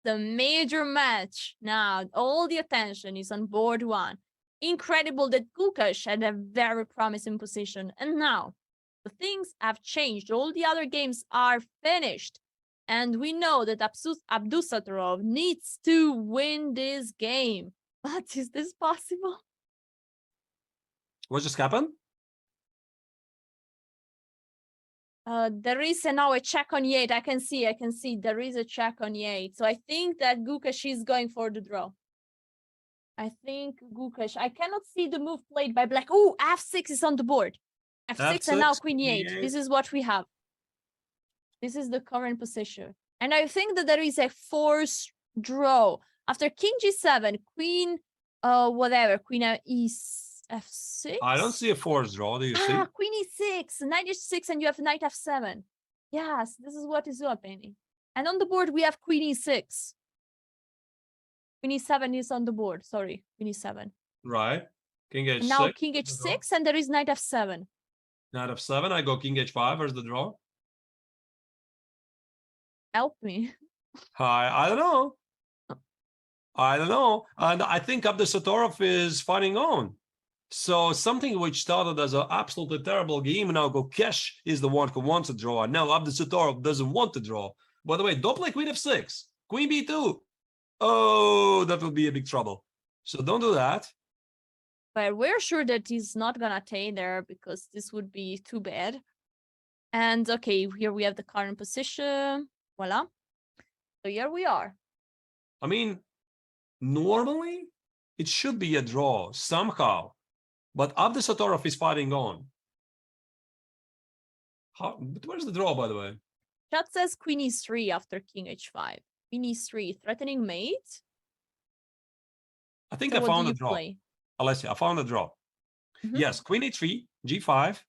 the major match. Now, all the attention is on board one. Incredible that Gukesh had a very promising position. And now, the things have changed. All the other games are finished. And we know that Abdusattorov needs to win this game. But is this possible? What just happened? There is now a check on e8. I can see there is a check on e8. So I think that Gukesh is going for the draw. I think Gukesh. I cannot see the move played by black. Oh, f6 is on the board. F6 and now queen e8. This is what we have. This is the current position. And I think that there is a forced draw. After king g7, queen, whatever, queen f6. I don't see a forced draw. Do you see? Queen e6, knight h6, and you have knight f7. Yes, this is what is happening. And on the board, we have queen e6. Queen e7 is on the board. Sorry, queen e7. Right. King h6. And now king h6, and there is knight f7. Knight f7. I go king h5. Where's the draw? Help me. I don't know. I don't know. And I think Abdusattorov is fighting on. So something which started as an absolutely terrible game, now Gukesh is the one who wants to draw. And now Abdusattorov doesn't want to draw. By the way, don't play queen f6. Queen b2. Oh, that will be a big trouble. So don't do that. But we're sure that he's not going to take there because this would be too bad. And okay, here we have the current position. Voila. So here we are. I mean, normally it should be a draw somehow. But Abdusattorov is fighting on. But where's the draw, by the way? Chat says queen e3 after king h5. Queen e3, threatening mate. I think So I found a draw. Play? Alessia, I found a draw. Yes, queen e3, g5.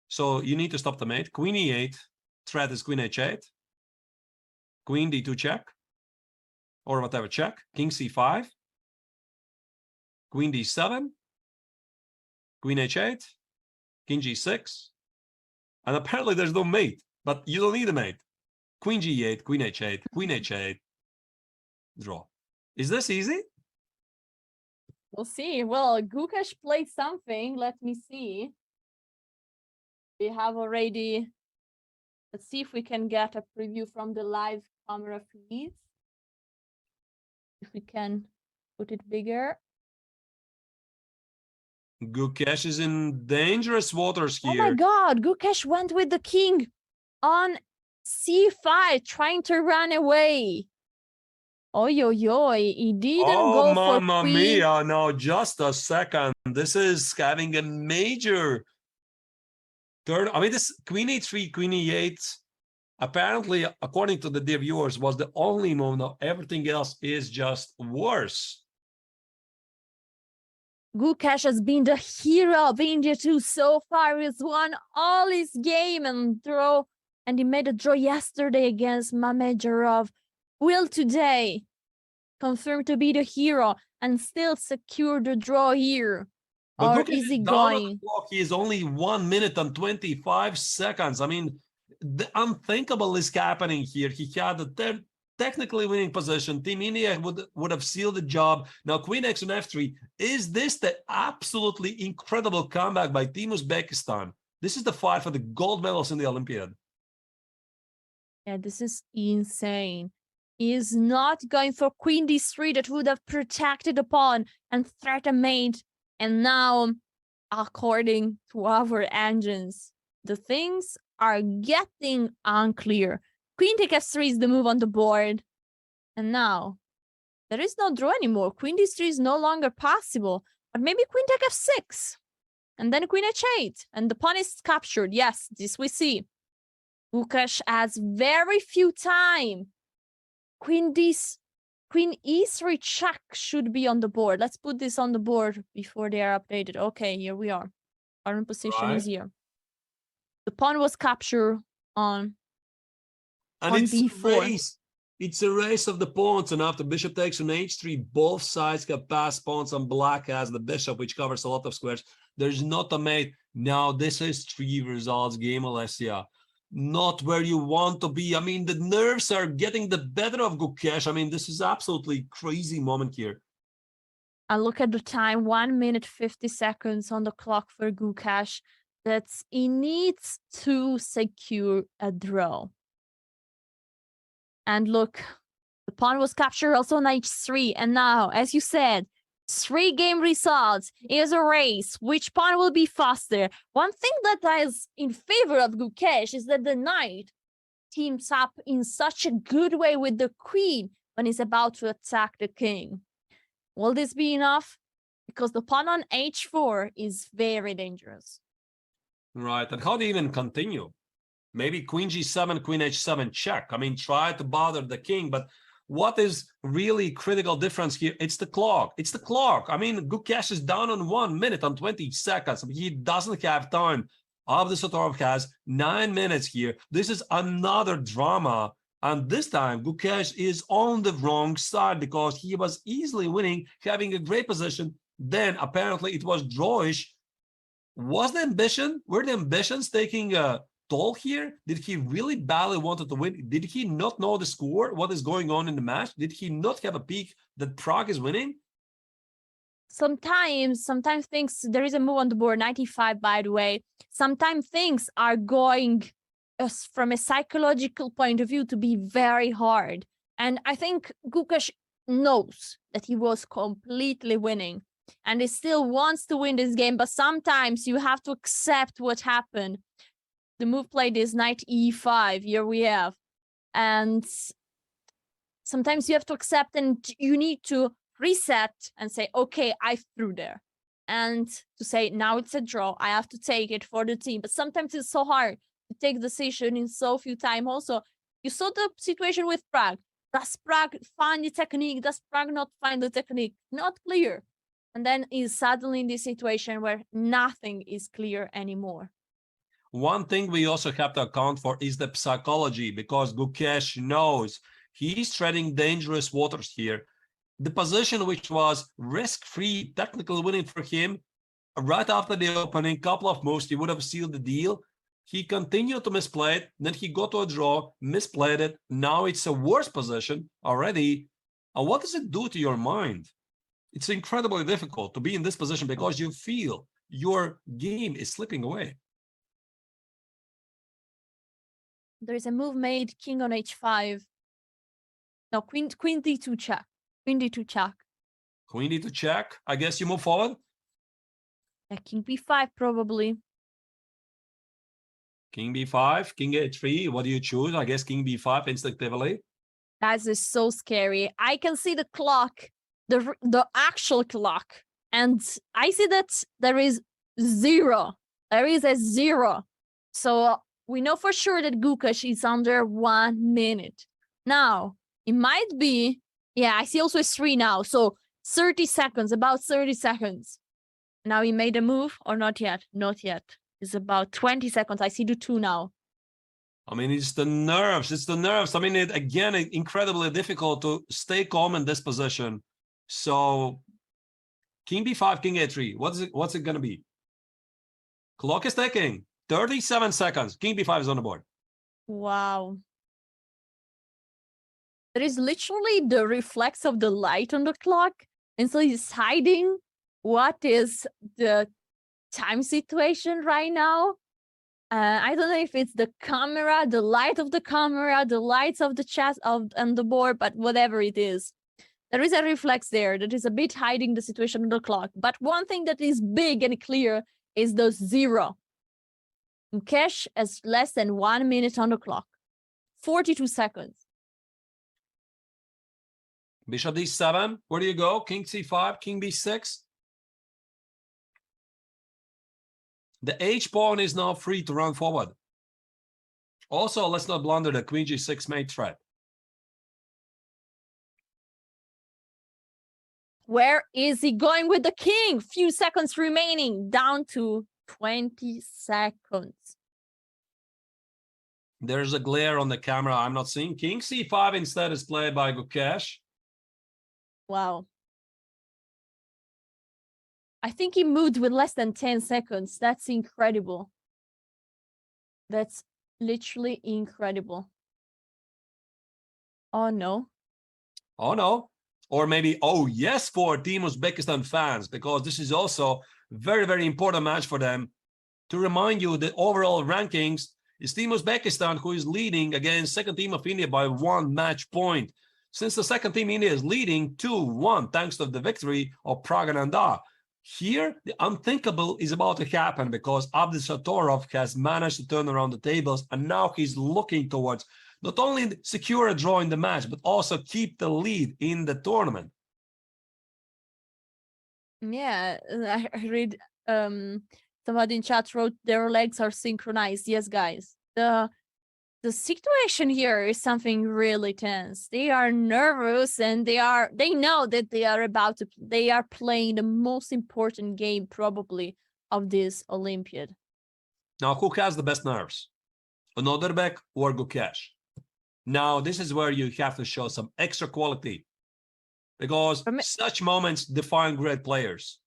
So you need to stop the mate. Queen e8, threat is queen h8. Queen d2 check. Or whatever, check. King c5. Queen d7, queen h8, king g6, and apparently there's no mate, but you don't need a mate. Queen g8, queen h8, draw. Is this easy? We'll see. Well, Gukesh played something. Let me see. We have already... Let's see if we can get a preview from the live camera feed. If we can put it bigger. Gukesh is in dangerous waters here. Oh my god, Gukesh went with the king on c5, trying to run away. Oi, he didn't go for mamma queen. mia, no, just a second. This is having a major turn. I mean, this queen e3, queen e8, apparently, according to the dear viewers, was the only move. Now, everything else is just worse. Gukesh has been the hero of India too so far. He's won all his game and he made a draw yesterday against Mamedjarov. Will today confirm to be the hero and still secure the draw here? But or is he going? He is only 1 minute and 25 seconds. I mean, the unthinkable is happening here. He had a technically winning position. Team India would have sealed the job. Now, queen x on f3. Is this the absolutely incredible comeback by Team Uzbekistan? This is the fight for the gold medals in the Olympiad. Yeah, this is insane. He is not going for queen d3 that would have protected the pawn and threatened mate. And now, according to our engines, the things are getting unclear. Queen take f3 is the move on the board. And now, there is no draw anymore. Queen d3 is no longer possible. But maybe queen take f6. And then queen h8. And the pawn is captured. Yes, this we see. Gukesh has very few time. Queen e3 check should be on the board. Let's put this on the board before they are updated. Okay, here we are. Current position is here. The pawn was captured on it's b4. It's a race of the pawns, and after bishop takes on h3, both sides have passed pawns, and black has the bishop, which covers a lot of squares. There's not a mate. Now, this is 3 results game, Alessia. not where you want to be. I mean, the nerves are getting the better of Gukesh. I mean, this is absolutely crazy moment here. And look at the time, 1 minute 50 seconds on the clock for Gukesh. That's he needs to secure a draw. And look, the pawn was captured also on h3. And now, as you said, 3 game results is a race. Which pawn will be faster? One thing that is in favor of Gukesh is that the knight teams up in such a good way with the queen when he's about to attack the king. Will this be enough? Because the pawn on h4 is very dangerous. Right, and how do you even continue? Maybe queen g7, queen h7 check. I mean, try to bother the king, but what is really critical difference here? It's the clock. It's the clock. I mean, Gukesh is down on 1 minute and 20 seconds. He doesn't have time. Avdesatov has 9 minutes here. This is another drama. And this time, Gukesh is on the wrong side because he was easily winning, having a great position. Then apparently it was drawish. Were the ambitions taking a toll here? Did he really badly wanted to win? Did he not know the score? What is going on in the match? Did he not have a peek that Prague is winning? Sometimes things, there is a move on the board, 95, by the way. Sometimes things are going from a psychological point of view to be very hard. And I think Gukesh knows that he was completely winning and he still wants to win this game, but sometimes you have to accept what happened. The move played is knight e5, here we have. And sometimes you have to accept and you need to reset and say, okay, I threw there. And to say, now it's a draw, I have to take it for the team. But sometimes it's so hard to take decision in so few time. Also, you saw the situation with Prague. Does Prague find the technique? Does Prague not find the technique? Not clear. And then is suddenly in this situation where nothing is clear anymore. One thing we also have to account for is the psychology, because Gukesh knows he's treading dangerous waters here. The position which was risk-free, technical winning for him, right after the opening, couple of moves, he would have sealed the deal. He continued to misplay it, then he got to a draw, misplayed it. Now it's a worse position already. And what does it do to your mind? It's incredibly difficult to be in this position because you feel your game is slipping away. There is a move made, king on h5. No, queen d2 check. Queen d2 check. Queen d2 check. I guess you move forward. Yeah, king b5 probably. King b5, king a3. What do you choose? I guess king b5 instinctively. That is so scary. I can see the clock, the actual clock, and I see that there is 0. There is a 0. So we know for sure that Gukesh is under 1 minute. Now, it might be, yeah, I see also a 3 now. So 30 seconds, about 30 seconds. Now he made a move or not yet? Not yet. It's about 20 seconds. I see the 2 now. I mean, it's the nerves. It's the nerves. I mean, again, incredibly difficult to stay calm in this position. So, king b5, king a3. What's it going to be? Clock is ticking. 37 seconds. King b5 is on the board. Wow. There is literally the reflex of the light on the clock. And so he's hiding what is the time situation right now. I don't know if it's the camera, the light of the camera, the lights of the chest and the board, but whatever it is. There is a reflex there that is a bit hiding the situation on the clock. But one thing that is big and clear is the 0. Gukesh has less than 1 minute on the clock. 42 seconds. Bishop d7. Where do you go? King c5, king b6. The h pawn is now free to run forward. Also, let's not blunder the queen g6 mate threat. Where is he going with the king? Few seconds remaining, down to 20 seconds. There's a glare on the camera. I'm not seeing. King c5 instead is played by Gukesh. Wow. I think he moved with less than 10 seconds. That's incredible. That's Literally incredible. Oh no. Oh no. Or maybe, oh yes, for Team Uzbekistan fans, because this is also very, very important match for them. To remind you, the overall rankings is Team Uzbekistan who is leading against second team of India by 1 match point. Since the second team India is leading 2-1 thanks to the victory of Pragananda. Here, the unthinkable is about to happen because Abdul Satorov has managed to turn around the tables and now he's looking towards not only secure a draw in the match, but also keep the lead in the tournament. Yeah, I read somebody in chat wrote their legs are synchronized. Yes, guys. The situation here is something really tense. They are nervous and they know that they are playing the most important game probably of this Olympiad. Now, who has the best nerves? Nodirbek or Gukesh? Now, this is where you have to show some extra quality because such moments define great players.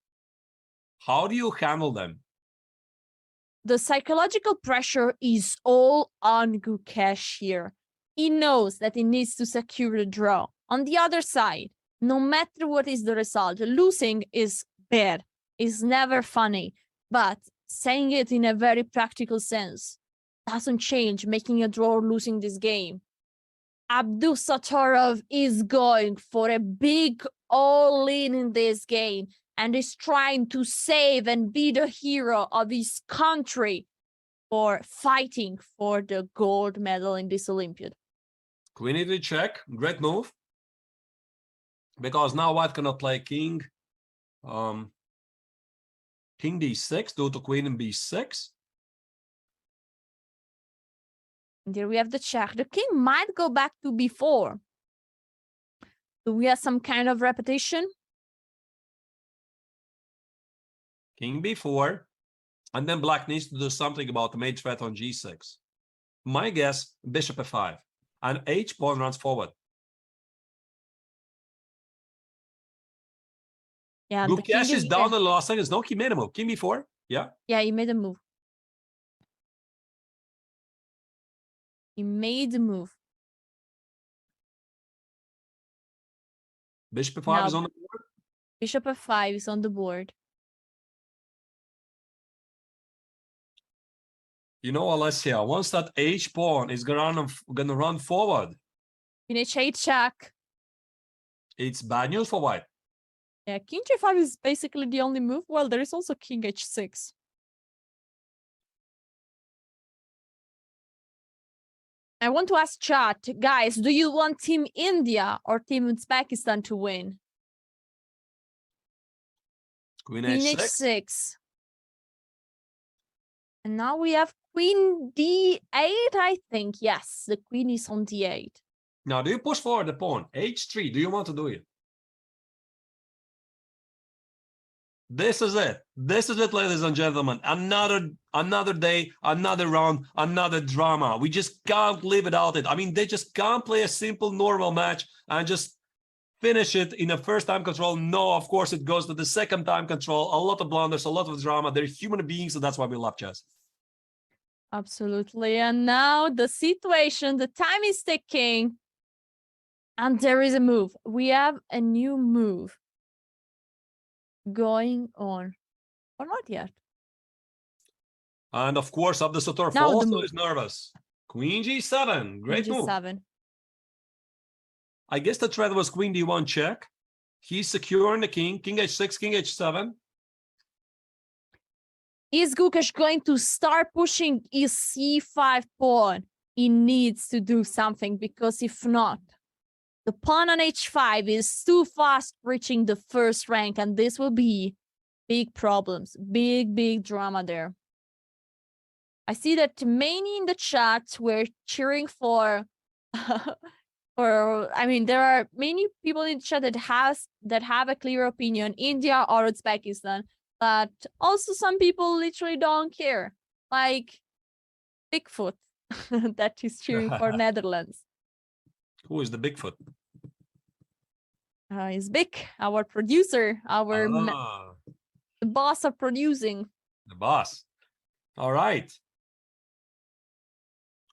How do you handle them? The psychological pressure is all on Gukesh here. He knows that he needs to secure the draw. On the other side, no matter what is the result, losing is bad. It's never funny. But saying it in a very practical sense doesn't change making a draw or losing this game. Abdul Satorov is going for a big all-in in this game and is trying to save and be the hero of his country for fighting for the gold medal in this Olympiad. Queen e3 check, great move. Because now white cannot play king. King d6 due to queen in b6. And here we have the check. The king might go back to b4. Do we have some kind of repetition? King b4. And then black needs to do something about the mate threat on g6. My guess, bishop f5. And h-pawn runs forward. Yeah, Gukesh is down in the last seconds. No, he made a move. King b4. Yeah. Yeah, he made a move. He made a move. Bishop f5 is on the board. Bishop f5 is on the board. You know, Alessia, once that h-pawn is gonna run forward, In h8 check. it's bad news for white. Yeah, king g5 is basically the only move. Well, there is also king h6. I want to ask chat, guys, do you want Team India or Team Uzbekistan to win? Queen h6. h6. And now we have queen d8, I think. Yes, the queen is on d8. Now, do you push forward the pawn? h3, do you want to do it? This is it. This is it, ladies and gentlemen. Another day, another round, another drama. We just can't live without it. I mean, they just can't play a simple, normal match and just finish it in a first time control. No, of course, it goes to the second time control. A lot of blunders, a lot of drama. They're human beings, and that's why we love chess. Absolutely. And now the situation, the time is ticking. And there is a move. We have a new move going on. Or not yet. And of course, Abdul Satorov also is nervous. Queen g7. Great Queen move. g7. I guess the threat was queen d1 check. He's securing the king. King h6, king h7. Is Gukesh going to start pushing his c5 pawn? He needs to do something, because if not, the pawn on h5 is too fast reaching the first rank, and this will be big problems, big drama there. I see that many in the chat were cheering for I mean, there are many people in the chat that have a clear opinion, India or Uzbekistan, but also some people literally don't care, like Bigfoot that is cheering for Netherlands. Who is the Bigfoot? It's Big, our producer, the boss of producing. The boss. All right.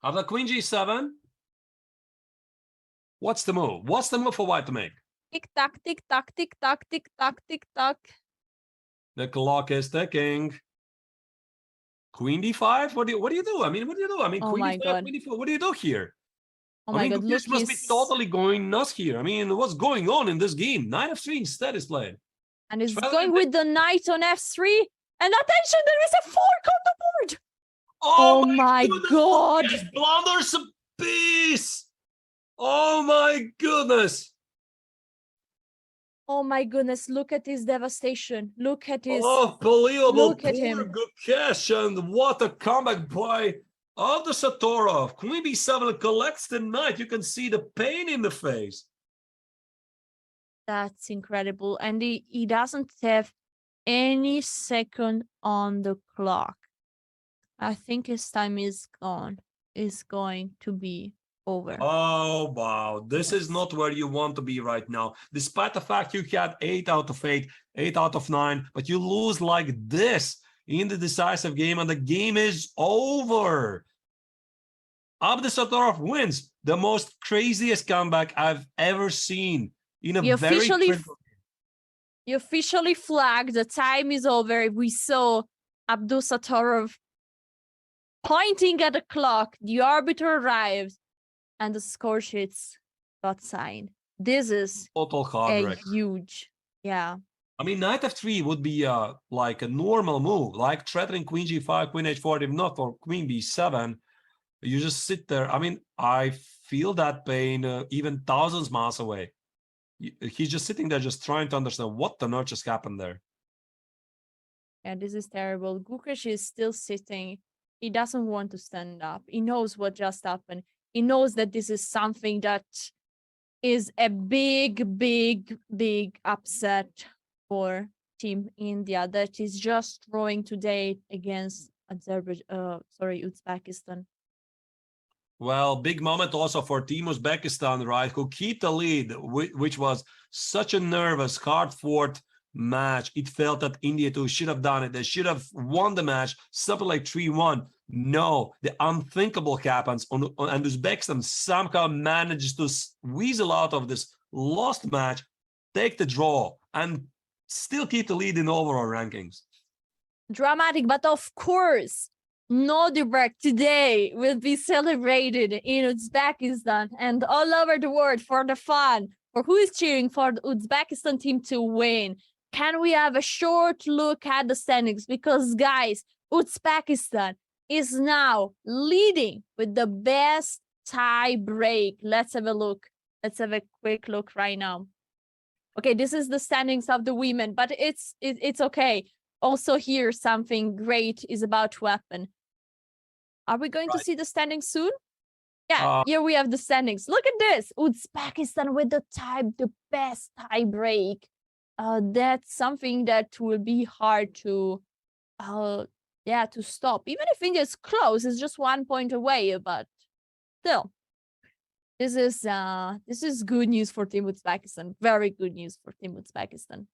After queen g7, what's the move? What's the move for white to make? Tick tock, tick tock, tick tock, tick tock, tick tock. The clock is ticking. Queen d5? What do you do? I mean, what do you do? I mean, Oh queen my d5, God. queen d4, what do you do here? Oh I my mean, God, look, Gukesh must be he's totally going nuts here. I mean, what's going on in this game? Knight f3 instead is played. and he's Rather going than with the knight on f3. And attention, there is a fork on the board. Oh, Oh my goodness, God. Gukesh blunders a piece. Oh my goodness. Oh my goodness, look at his devastation. Look at his. Unbelievable. Look at Poor him. Gukesh, and what a comeback by of the Satorov. Queen b7 collects the knight. You can see the pain in the face. That's incredible. And he doesn't have any second on the clock. I think his time is gone. Is going to be over. Oh, wow. This is Yes. not where you want to be right now. Despite the fact you had 8 out of 8, 8 out of 9, but you lose like this in the decisive game, and the game is over. Abdus Satorov wins. The most craziest comeback I've ever seen in a You very officially critical. You officially flagged. The time is over. We saw Abdul Satorov pointing at the clock. The arbiter arrived, and the score sheets got signed. This is Total a heartbreak. huge, yeah. I mean, knight f3 would be like a normal move, like threatening queen g5, queen h4, if not for queen b7. You just sit there. I mean, I feel that pain even thousands miles away. He's just sitting there, just trying to understand what the notch just happened there. Yeah, this is terrible. Gukesh is still sitting. He doesn't want to stand up. He knows what just happened. He knows that this is something that is a big, big, big upset for Team India that is just drawing today against Uzbekistan. Well, big moment also for Team Uzbekistan, right? Who keep the lead, which was such a nervous, hard-fought match. It felt that India too should have done it. They should have won the match, something like 3-1. No, the unthinkable happens, and Uzbekistan somehow manages to weasel out of this lost match, take the draw, and still keep the lead in overall rankings. Dramatic, but of course, Nodirbek today will be celebrated in Uzbekistan and all over the world for the fun, for who is cheering for the Uzbekistan team to win. Can we have a short look at the standings? Because, guys, Uzbekistan is now leading with the best tie break. Let's have a look. Let's have a quick look right now. Okay, this is the standings of the women, but it's okay. Also here, something great is about to happen. Are we going to see the standings soon? Yeah, here we have the standings. Look at this. Uzbekistan with the best tie break. That's something that will be hard to to stop. Even if India is close, it's just 1 point away, but still. This is good news for Team Uzbekistan. Very good news for Team Uzbekistan.